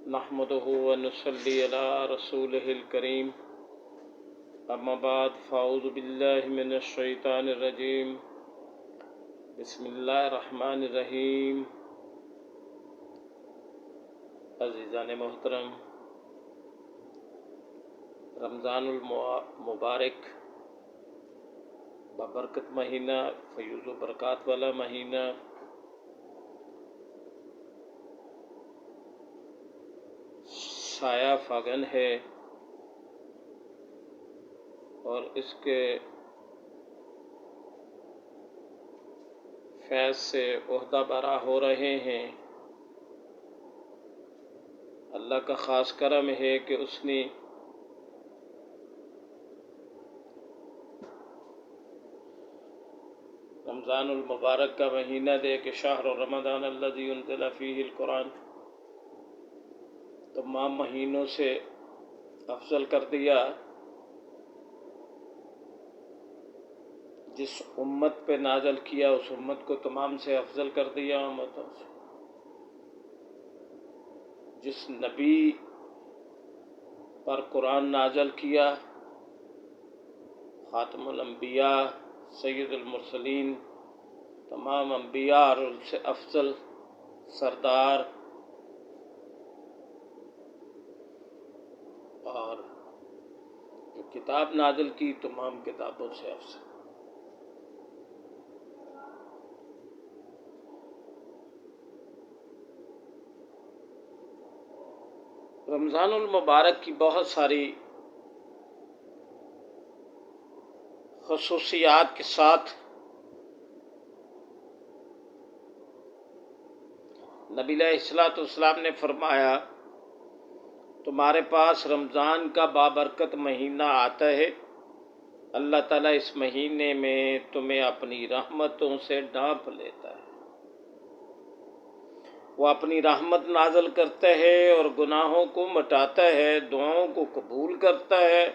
نحمده ونصلي على رسوله الكريم اما بعد فاعوذ بالله من الشیطان الرجیم بسم اللہ الرحمن الرحیم۔ عزیزان محترم، رمضان المبارک بابرکت مہینہ، فیوز و برکات والا مہینہ، سایہ فاگن ہے اور اس کے فیض سے عہدہ برا ہو رہے ہیں۔ اللہ کا خاص کرم ہے کہ اس نے رمضان المبارک کا مہینہ دے کہ شہر رمضان الذی انزل فیہ القرآن تمام مہینوں سے افضل کر دیا۔ جس امت پہ نازل کیا اس امت کو تمام سے افضل کر دیا امتوں سے۔ جس نبی پر قرآن نازل کیا، خاتم الانبیاء، سید المرسلین، تمام انبیاء اور ان سے افضل سردار، اور جو کتاب نازل کی تمام کتابوں سے افضل۔ رمضان المبارک کی بہت ساری خصوصیات کے ساتھ نبی علیہ السلام نے فرمایا، تمہارے پاس رمضان کا بابرکت مہینہ آتا ہے، اللہ تعالیٰ اس مہینے میں تمہیں اپنی رحمتوں سے ڈھانپ لیتا ہے۔ وہ اپنی رحمت نازل کرتا ہے اور گناہوں کو مٹاتا ہے، دعاؤں کو قبول کرتا ہے۔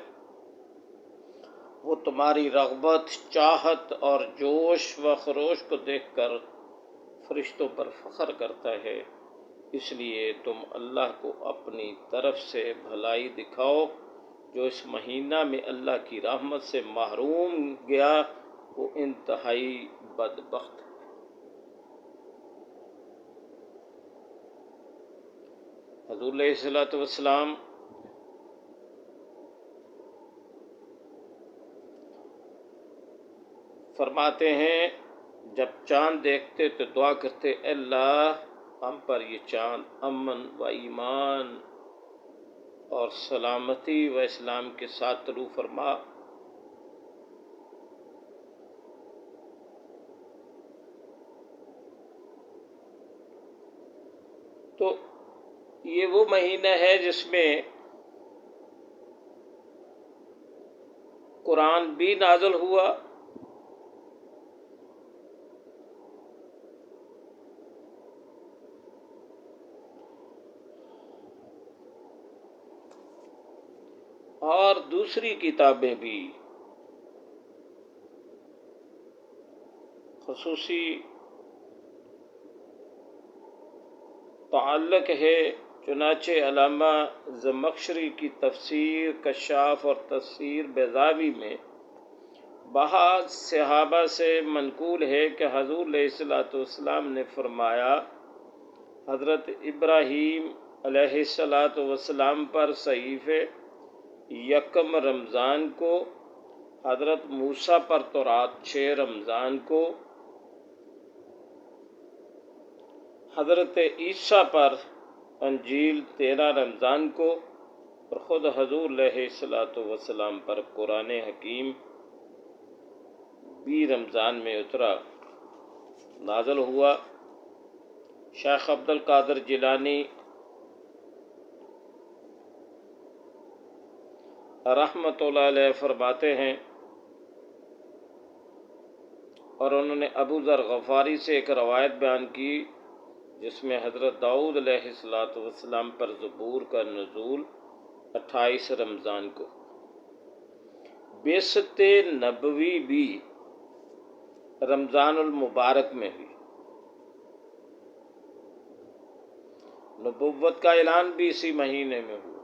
وہ تمہاری رغبت، چاہت اور جوش و خروش کو دیکھ کر فرشتوں پر فخر کرتا ہے۔ اس لیے تم اللہ کو اپنی طرف سے بھلائی دکھاؤ۔ جو اس مہینہ میں اللہ کی رحمت سے محروم گیا وہ انتہائی بدبخت ہے۔ حضور علیہ السلام فرماتے ہیں، جب چاند دیکھتے تو دعا کرتے، اے اللہ ہم پر یہ چاند امن و ایمان اور سلامتی و اسلام کے ساتھ طلوع فرما۔ تو یہ وہ مہینہ ہے جس میں قرآن بھی نازل ہوا، اور دوسری کتابیں بھی۔ خصوصی تعلق ہے، چنانچہ علامہ زمخشری کی تفسیر کشاف اور تفسیر بیضاوی میں بعض صحابہ سے منقول ہے کہ حضور علیہ السلام نے فرمایا، حضرت ابراہیم علیہ السلام پر صحیفے یکم رمضان کو، حضرت موسیٰ پر تورات 6 رمضان کو، حضرت عیسیٰ پر انجیل 13 رمضان کو، اور خود حضور علیہ السلام پر قرآن حکیم بھی رمضان میں اترا، نازل ہوا۔ شیخ عبد القادر جیلانی رحمۃ اللہ علیہ فرماتے ہیں، اور انہوں نے ابو ذر غفاری سے ایک روایت بیان کی جس میں حضرت داؤد علیہ السلام پر زبور کا نزول 28 رمضان کو، بعثت نبوی بھی رمضان المبارک میں ہوئی۔ نبوت کا اعلان بھی اسی مہینے میں ہوا۔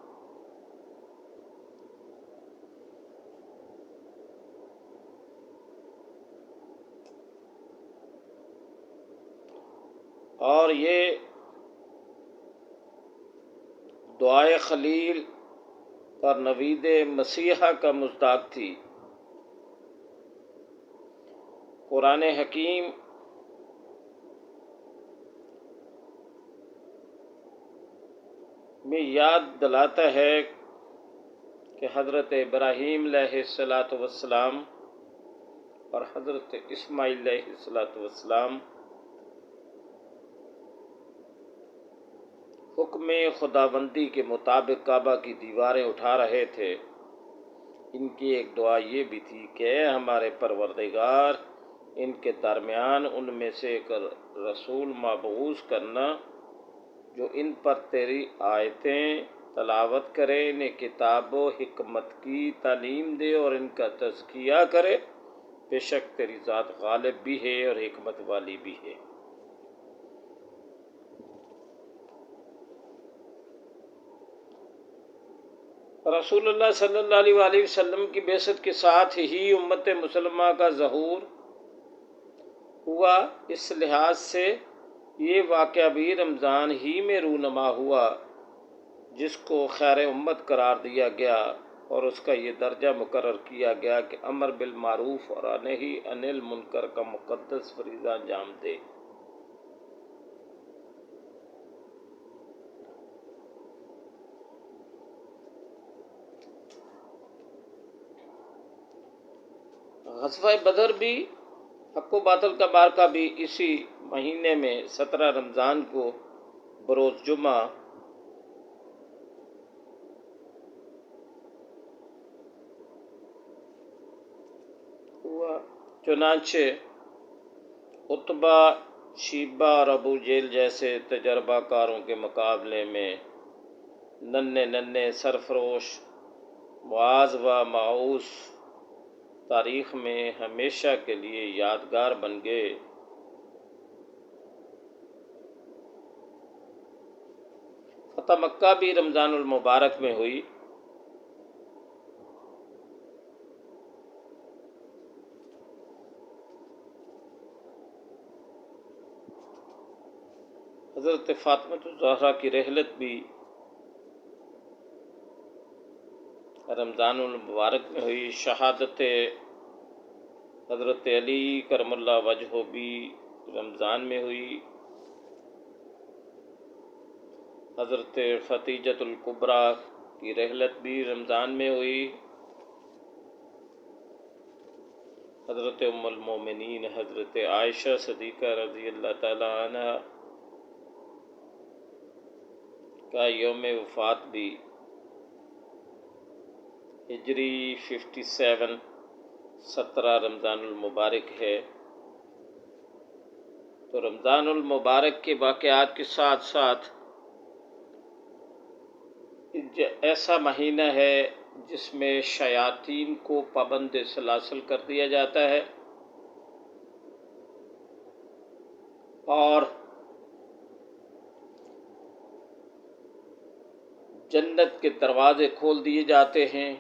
اور یہ دعائے خلیل اور نوید مسیحا کا مصداق تھی۔ قرآن حکیم میں یاد دلاتا ہے کہ حضرت ابراہیم علیہ السلام اور حضرت اسماعیل علیہ السلام حکم خداوندی کے مطابق کعبہ کی دیواریں اٹھا رہے تھے۔ ان کی ایک دعا یہ بھی تھی کہ اے ہمارے پروردگار، ان کے درمیان ان میں سے ایک رسول مبعوث کرنا جو ان پر تیری آیتیں تلاوت کرے، انہیں کتاب و حکمت کی تعلیم دے اور ان کا تزکیہ کرے۔ بے شک تیری ذات غالب بھی ہے اور حکمت والی بھی ہے۔ رسول اللہ صلی اللہ علیہ وآلہ وسلم کی بعثت کے ساتھ ہی امت مسلمہ کا ظہور ہوا۔ اس لحاظ سے یہ واقعہ بھی رمضان ہی میں رونما ہوا، جس کو خیر امت قرار دیا گیا اور اس کا یہ درجہ مقرر کیا گیا کہ امر بالمعروف اور نہی عن المنکر کا مقدس فریضہ انجام دے۔ غزوہ بدر بھی، حق و باطل کا معرکہ بھی اسی مہینے میں 17 رمضان کو بروز جمعہ ہوا۔ چنانچہ عتبہ، شیبہ اور ابو جہل جیسے تجربہ کاروں کے مقابلے میں ننھے سرفروش معاذ و معوذ تاریخ میں ہمیشہ کے لیے یادگار بن گئے۔ فتح مکہ بھی رمضان المبارک میں ہوئی۔ حضرت فاطمہ الزہرا کی رحلت بھی رمضان المبارک میں ہوئی۔ شہادت حضرت علی کرم اللہ وجہہ بھی رمضان میں ہوئی۔ حضرت ختیجۃ الکبریٰ کی رحلت بھی رمضان میں ہوئی۔ حضرت ام المومنین حضرت عائشہ صدیقہ رضی اللہ تعالی عنہ کا یوم وفات بھی ہجری 57 17 رمضان المبارک ہے۔ تو رمضان المبارک کے واقعات کے ساتھ ساتھ ایسا مہینہ ہے جس میں شیاطین کو پابند سلاسل کر دیا جاتا ہے اور جنت کے دروازے کھول دیے جاتے ہیں،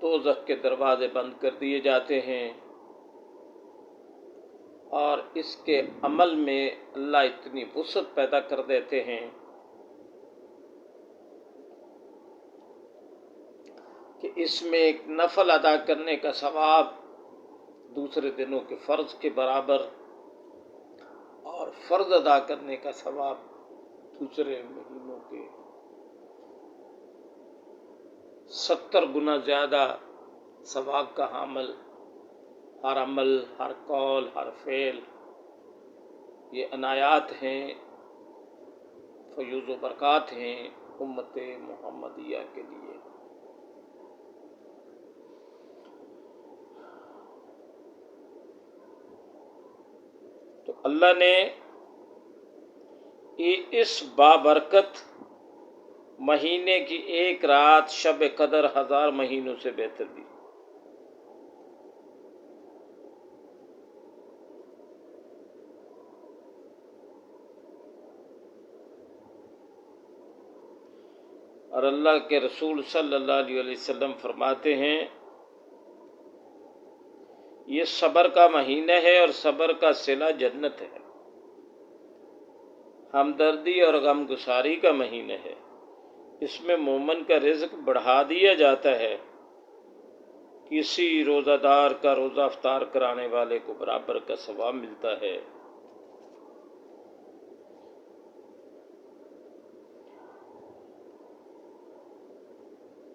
دوزخ کے دروازے بند کر دیے جاتے ہیں، اور اس کے عمل میں اللہ اتنی وسعت پیدا کر دیتے ہیں کہ اس میں ایک نفل ادا کرنے کا ثواب دوسرے دنوں کے فرض کے برابر اور فرض ادا کرنے کا ثواب دوسرے مہینوں کے 70 گنا زیادہ ثواب کا حامل۔ ہر عمل، ہر قول، ہر فعل یہ عنایات ہیں، فیوز و برکات ہیں امت محمدیہ کے لیے۔ تو اللہ نے اس بابرکت مہینے کی ایک رات شب قدر 1000 مہینوں سے بہتر دی۔ اور اللہ کے رسول صلی اللہ علیہ وسلم فرماتے ہیں یہ صبر کا مہینہ ہے اور صبر کا صلہ جنت ہے، ہمدردی اور غم گساری کا مہینہ ہے، اس میں مومن کا رزق بڑھا دیا جاتا ہے، کسی روزہ دار کا روزہ افطار کرانے والے کو برابر کا ثواب ملتا ہے۔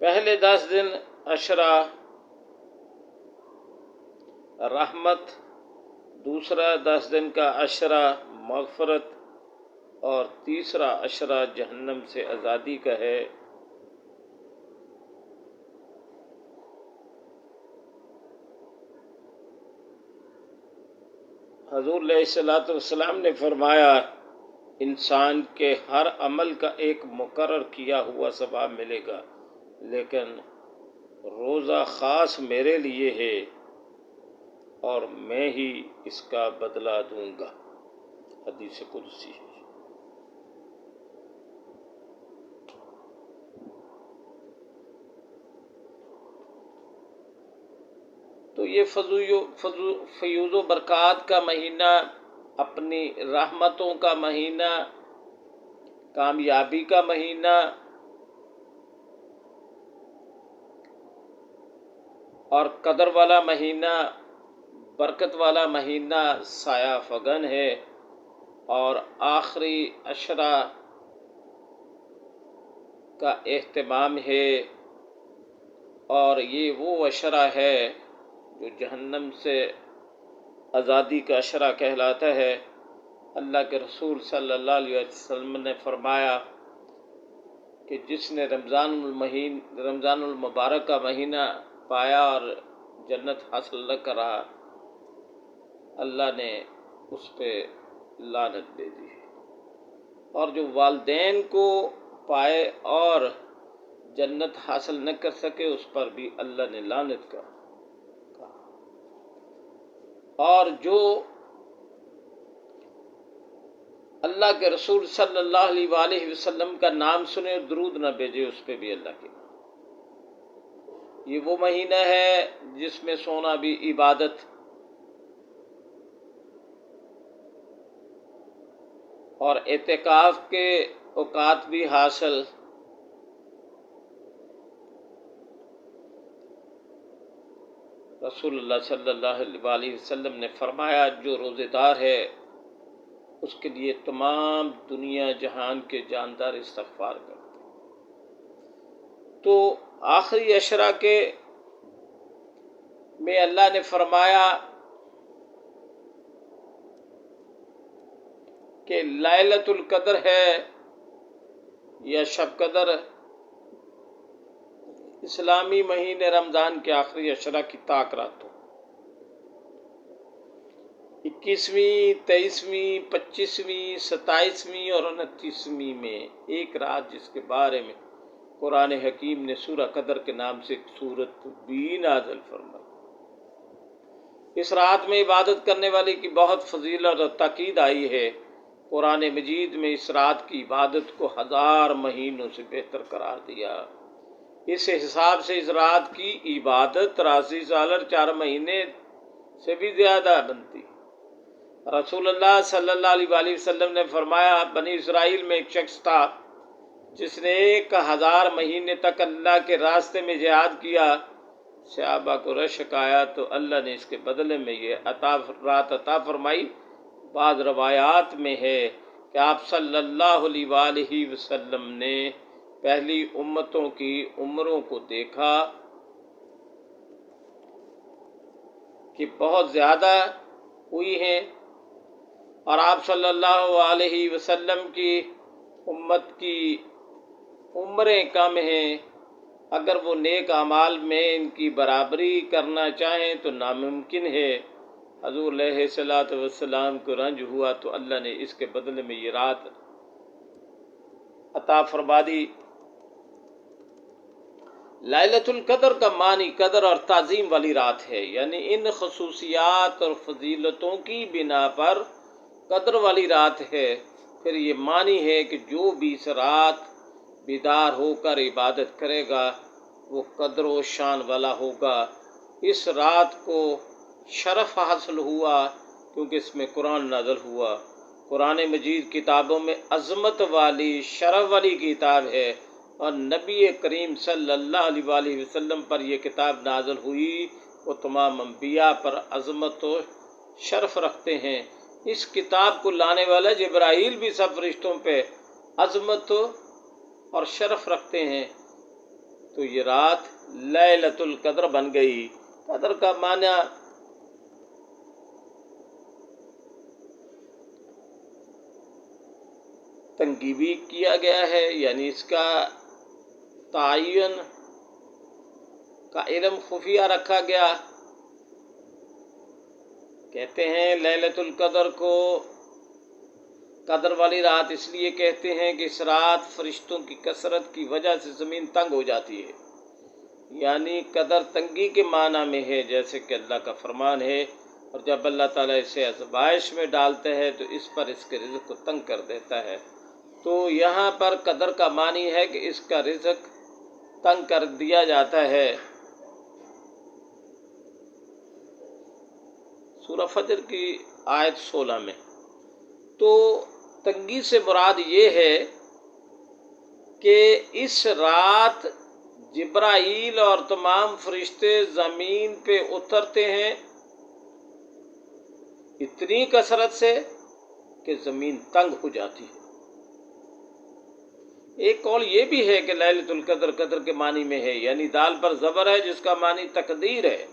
پہلے 10 دن عشرہ رحمت، دوسرا 10 دن کا عشرہ مغفرت اور تیسرا عشرہ جہنم سے آزادی کا ہے۔ حضور علیہ الصلوۃ والسلام نے فرمایا انسان کے ہر عمل کا ایک مقرر کیا ہوا ثواب ملے گا، لیکن روزہ خاص میرے لیے ہے اور میں ہی اس کا بدلہ دوں گا، حدیث قدسی ہے۔ تو یہ فیوز و برکات کا مہینہ، اپنی رحمتوں کا مہینہ، کامیابی کا مہینہ اور قدر والا مہینہ، برکت والا مہینہ سایہ فگن ہے، اور آخری عشرہ کا اہتمام ہے، اور یہ وہ عشرہ ہے جو جہنم سے آزادی کا عشرہ کہلاتا ہے۔ اللہ کے رسول صلی اللہ علیہ وسلم نے فرمایا کہ جس نے رمضان المبارک کا مہینہ پایا اور جنت حاصل نہ کرا، اللہ نے اس پہ لعنت دے دی، اور جو والدین کو پائے اور جنت حاصل نہ کر سکے اس پر بھی اللہ نے لعنت کہا، اور جو اللہ کے رسول صلی اللہ علیہ وآلہ وسلم کا نام سنے اور درود نہ بھیجے اس پہ بھی اللہ کی لعنت۔ یہ وہ مہینہ ہے جس میں سونا بھی عبادت اور اعتکاف کے اوقات بھی حاصل، رسول اللہ صلی اللہ علیہ وسلم نے فرمایا جو روزے دار ہے اس کے لیے تمام دنیا جہان کے جاندار استغفار کرتے۔ تو آخری عشرہ کے میں اللہ نے فرمایا کہ لیلۃ القدر ہے یا شب قدر، اسلامی مہینے رمضان کے آخری عشرہ کی طاق راتوں، 21ویں، 23ویں، 25ویں، 27ویں اور 29ویں میں ایک رات جس کے بارے میں قرآن حکیم نے سورہ قدر کے نام سے ایک سورت بھی نازل فرمائی۔ اس رات میں عبادت کرنے والے کی بہت فضیلت اور تاکید آئی ہے۔ قرآن مجید میں اس رات کی عبادت کو 1000 مہینوں سے بہتر قرار دیا۔ اس حساب سے اس رات کی عبادت 83 سال اور 4 مہینے سے بھی زیادہ بنتی۔ رسول اللہ صلی اللہ علیہ وآلہ وسلم نے فرمایا بنی اسرائیل میں ایک شخص تھا جس نے 1000 مہینے تک اللہ کے راستے میں جہاد کیا۔ صحابہ کو رشک آیا تو اللہ نے اس کے بدلے میں یہ رات عطا فرمائی۔ بعض روایات میں ہے کہ آپ صلی اللہ علیہ وآلہ وسلم نے پہلی امتوں کی عمروں کو دیکھا کہ بہت زیادہ ہوئی ہیں، اور آپ صلی اللہ علیہ وسلم کی امت کی عمریں کم ہیں۔ اگر وہ نیک اعمال میں ان کی برابری کرنا چاہیں تو ناممکن ہے۔ حضور علیہ الصلوۃ والسلام کو رنج ہوا تو اللہ نے اس کے بدلے میں یہ رات عطا فرما دی۔ لیلۃ القدر کا معنی قدر اور تعظیم والی رات ہے، یعنی ان خصوصیات اور فضیلتوں کی بنا پر قدر والی رات ہے۔ پھر یہ معنی ہے کہ جو بھی اس رات بیدار ہو کر عبادت کرے گا وہ قدر و شان والا ہوگا۔ اس رات کو شرف حاصل ہوا کیونکہ اس میں قرآن نازل ہوا۔ قرآن مجید کتابوں میں عظمت والی، شرف والی کتاب ہے، اور نبی کریم صلی اللہ علیہ وآلہ وسلم پر یہ کتاب نازل ہوئی، وہ تمام انبیاء پر عظمت و شرف رکھتے ہیں۔ اس کتاب کو لانے والا جبرائیل بھی سب فرشتوں پہ عظمت اور شرف رکھتے ہیں۔ تو یہ رات لیلۃ القدر بن گئی۔ قدر کا معنی تنگی بھی کیا گیا ہے، یعنی اس کا تعین کا علم خفیہ رکھا گیا۔ کہتے ہیں لیلۃ القدر کو قدر والی رات اس لیے کہتے ہیں کہ اس رات فرشتوں کی کثرت کی وجہ سے زمین تنگ ہو جاتی ہے، یعنی قدر تنگی کے معنی میں ہے، جیسے کہ اللہ کا فرمان ہے، اور جب اللہ تعالیٰ اسے آزمائش میں ڈالتا ہے تو اس پر اس کے رزق کو تنگ کر دیتا ہے۔ تو یہاں پر قدر کا معنی ہے کہ اس کا رزق تنگ کر دیا جاتا ہے۔ سورہ فجر کی آیت 16 میں تو تنگی سے مراد یہ ہے کہ اس رات جبرائیل اور تمام فرشتے زمین پہ اترتے ہیں اتنی کثرت سے کہ زمین تنگ ہو جاتی ہے۔ ایک قول یہ بھی ہے کہ لیلۃ القدر قدر کے معنی میں ہے، یعنی دال پر زبر ہے جس کا معنی تقدیر ہے۔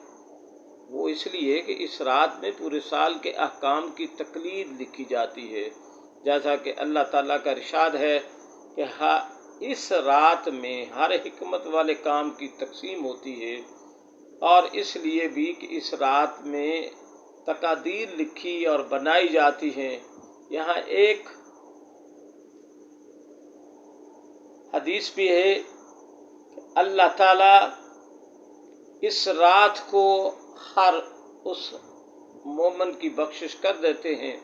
وہ اس لیے کہ اس رات میں پورے سال کے احکام کی تقلید لکھی جاتی ہے، جیسا کہ اللہ تعالیٰ کا ارشاد ہے کہ اس رات میں ہر حکمت والے کام کی تقسیم ہوتی ہے، اور اس لیے بھی کہ اس رات میں تقادیر لکھی اور بنائی جاتی ہیں۔ یہاں ایک حدیث بھی ہے کہ اللہ تعالیٰ اس رات کو ہر اس مومن کی بخشش کر دیتے ہیں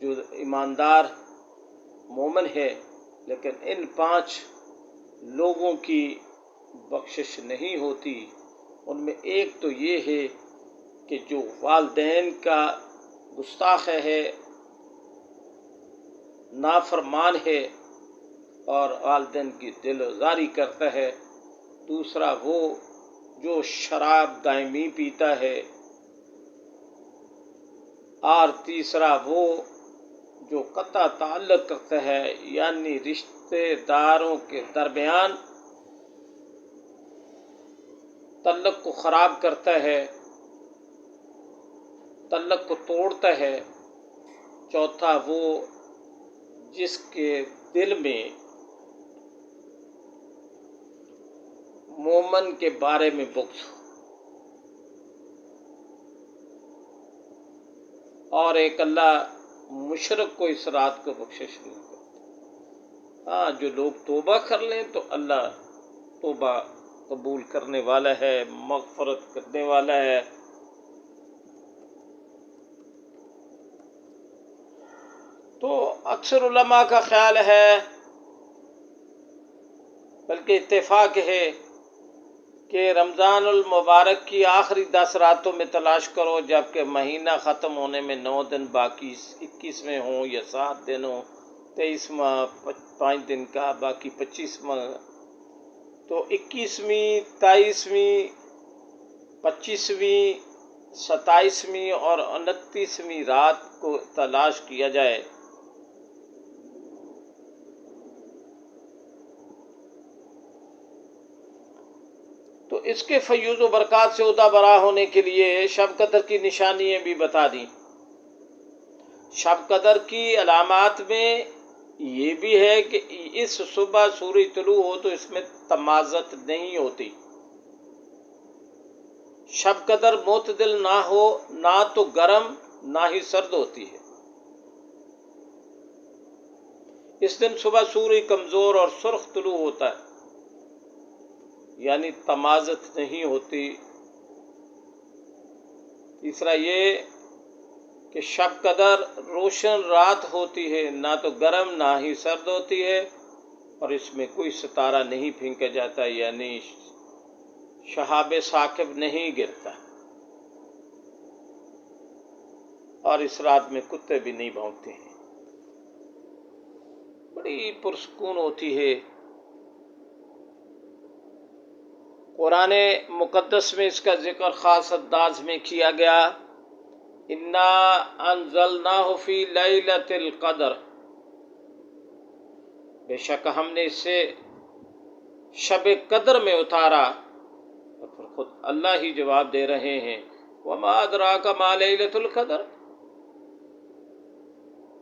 جو ایماندار مومن ہے، لیکن ان 5 لوگوں کی بخشش نہیں ہوتی۔ ان میں ایک تو یہ ہے کہ جو والدین کا گستاخ ہے، نافرمان ہے اور والدین کی دل آزاری کرتا ہے۔ دوسرا وہ جو شراب دائمی پیتا ہے، اور تیسرا وہ جو قطع تعلق کرتا ہے، یعنی رشتہ داروں کے درمیان تعلق کو خراب کرتا ہے، تعلق کو توڑتا ہے۔ چوتھا وہ جس کے دل میں مومن کے بارے میں بغض ہو، اور ایک اللہ مشرک کو اس رات کو بخشش نہیں کرتا۔ ہاں، جو لوگ توبہ کر لیں تو اللہ توبہ قبول کرنے والا ہے، مغفرت کرنے والا ہے۔ تو اکثر علماء کا خیال ہے، بلکہ اتفاق ہے، کہ رمضان المبارک کی آخری 10 راتوں میں تلاش کرو، جبکہ مہینہ ختم ہونے میں 9 دن باقی 21ویں ہوں یا 7 دن ہوں، 23واں 5 دن کا باقی 25واں، تو 21ویں 23ویں 25ویں 27ویں اور 29ویں رات کو تلاش کیا جائے۔ تو اس کے فیوض و برکات سے عہدہ برا ہونے کے لیے شب قدر کی نشانیاں بھی بتا دیں۔ شب قدر کی علامات میں یہ بھی ہے کہ اس صبح سورج طلوع ہو تو اس میں تمازت نہیں ہوتی، شب قدر معتدل نہ ہو، نہ تو گرم نہ ہی سرد ہوتی ہے۔ اس دن صبح سورج کمزور اور سرخ طلوع ہوتا ہے، یعنی تمازت نہیں ہوتی۔ تیسرا یہ کہ شب قدر روشن رات ہوتی ہے، نہ تو گرم نہ ہی سرد ہوتی ہے، اور اس میں کوئی ستارہ نہیں پھینکا جاتا، یعنی شہاب ثاقب نہیں گرتا، اور اس رات میں کتے بھی نہیں بھونکتے ہیں۔ بڑی پرسکون ہوتی ہے۔ قرآن مقدس میں اس کا ذکر خاص انداز میں کیا گیا، انا انزلناہ فی لیلۃ القدر، بے شک ہم نے اسے شب قدر میں اتارا۔ اور پھر خود اللہ ہی جواب دے رہے ہیں، وما ادراک ما لیلۃ القدر،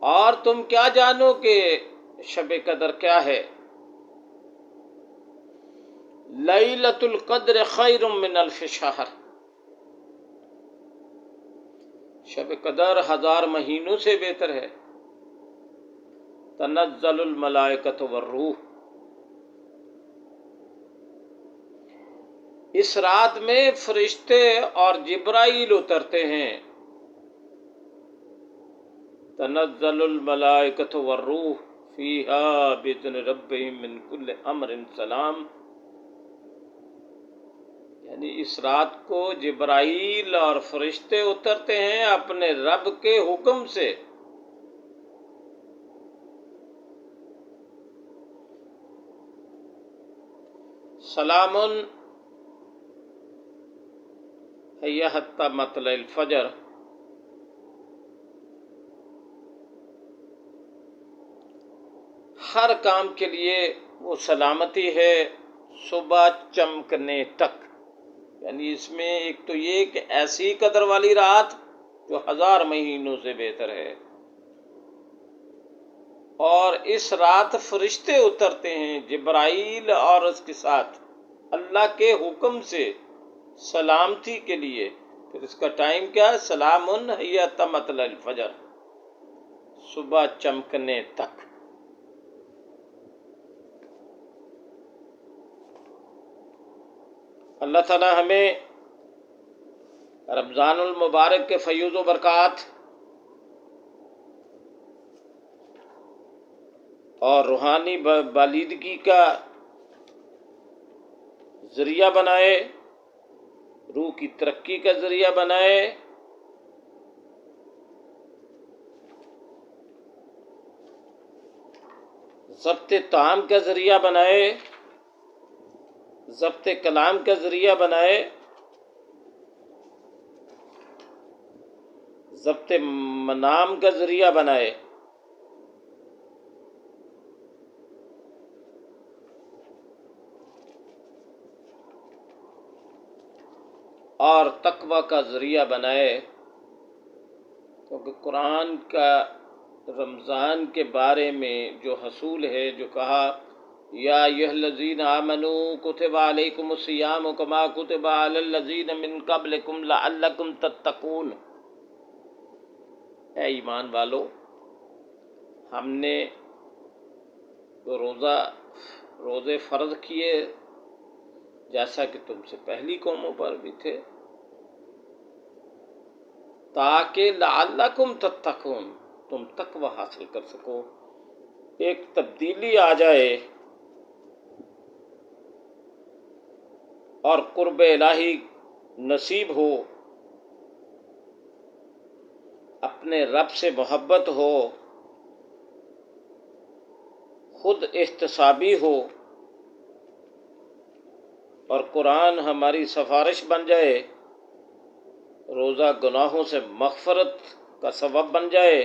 اور تم کیا جانو کہ شب قدر کیا ہے؟ لیلۃ القدر خیر من الف شہر، شب قدر 1000 مہینوں سے بہتر ہے۔ تنزل الملائکۃ والروح، اس رات میں فرشتے اور جبرائیل اترتے ہیں۔ تنزل الملائکۃ والروح فیہا بإذن ربہم من کل امر سلام، یعنی اس رات کو جبرائیل اور فرشتے اترتے ہیں اپنے رب کے حکم سے۔ سلام ہی حتی مطلع الفجر، ہر کام کے لیے وہ سلامتی ہے صبح چمکنے تک، یعنی اس میں ایک تو یہ کہ ایسی قدر والی رات جو 1000 مہینوں سے بہتر ہے، اور اس رات فرشتے اترتے ہیں جبرائیل اور اس کے ساتھ اللہ کے حکم سے سلامتی کے لیے۔ پھر اس کا ٹائم کیا ہے؟ سلام ہی حتی مطلع الفجر، صبح چمکنے تک۔ اللہ تعالی ہمیں رمضان المبارک کے فیوز و برکات اور روحانی بالیدگی کا ذریعہ بنائے، روح کی ترقی کا ذریعہ بنائے، ضبط طعام کا ذریعہ بنائے، ضبط کلام کا ذریعہ بنائے، ضبط منام کا ذریعہ بنائے، اور تقوی کا ذریعہ بنائے، کیونکہ قرآن کا رمضان کے بارے میں جو حصول ہے، جو کہا یا ایھا الذین آمنوا کتب علیکم الصیام کما کتب علی الذین من قبلکم لعلکم تتقون، اے ایمان والو، ہم نے روزے فرض کیے جیسا کہ تم سے پہلی قوموں پر بھی تھے، تاکہ لعلکم تتقون، تم تقوی حاصل کر سکو، ایک تبدیلی آ جائے اور قرب الہی نصیب ہو، اپنے رب سے محبت ہو، خود احتسابی ہو، اور قرآن ہماری سفارش بن جائے، روزہ گناہوں سے مغفرت کا سبب بن جائے،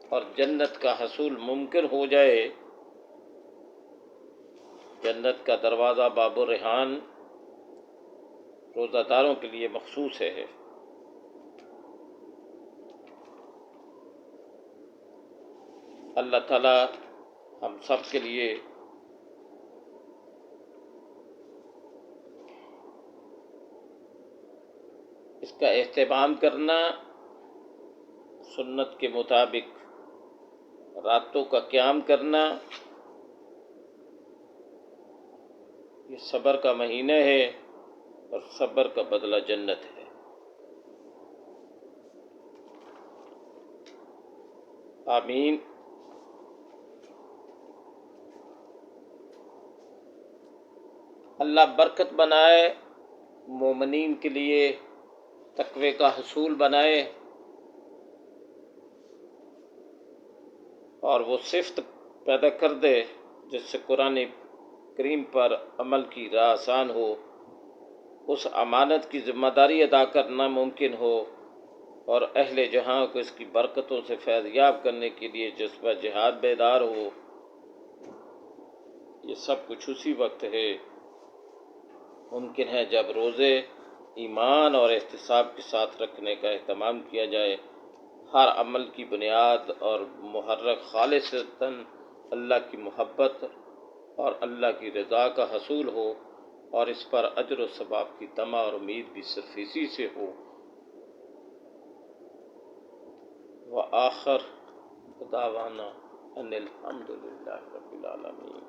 اور جنت کا حصول ممکن ہو جائے۔ جنت کا دروازہ باب الریحان روزہ داروں کے لیے مخصوص ہے۔ اللہ تعالی ہم سب کے لیے اس کا اہتمام کرنا، سنت کے مطابق راتوں کا قیام کرنا، یہ صبر کا مہینہ ہے، اور صبر کا بدلہ جنت ہے۔ آمین۔ اللہ برکت بنائے، مومنین کے لیے تقوی کا حصول بنائے، اور وہ صفت پیدا کر دے جس سے قرآن کریم پر عمل کی راہ آسان ہو، اس امانت کی ذمہ داری ادا کرنا ممکن ہو، اور اہل جہاں کو اس کی برکتوں سے فیض یاب کرنے کے لیے جذبہ جہاد بیدار ہو۔ یہ سب کچھ اسی وقت ہے ممکن ہے جب روزے ایمان اور احتساب کے ساتھ رکھنے کا اہتمام کیا جائے، ہر عمل کی بنیاد اور محرک خالصتاً اللہ کی محبت اور اللہ کی رضا کا حصول ہو، اور اس پر اجر و ثواب کی طمع اور امید بھی صرف اسی سے ہو۔ وآخر دعوانا ان الحمد للہ رب العالمین۔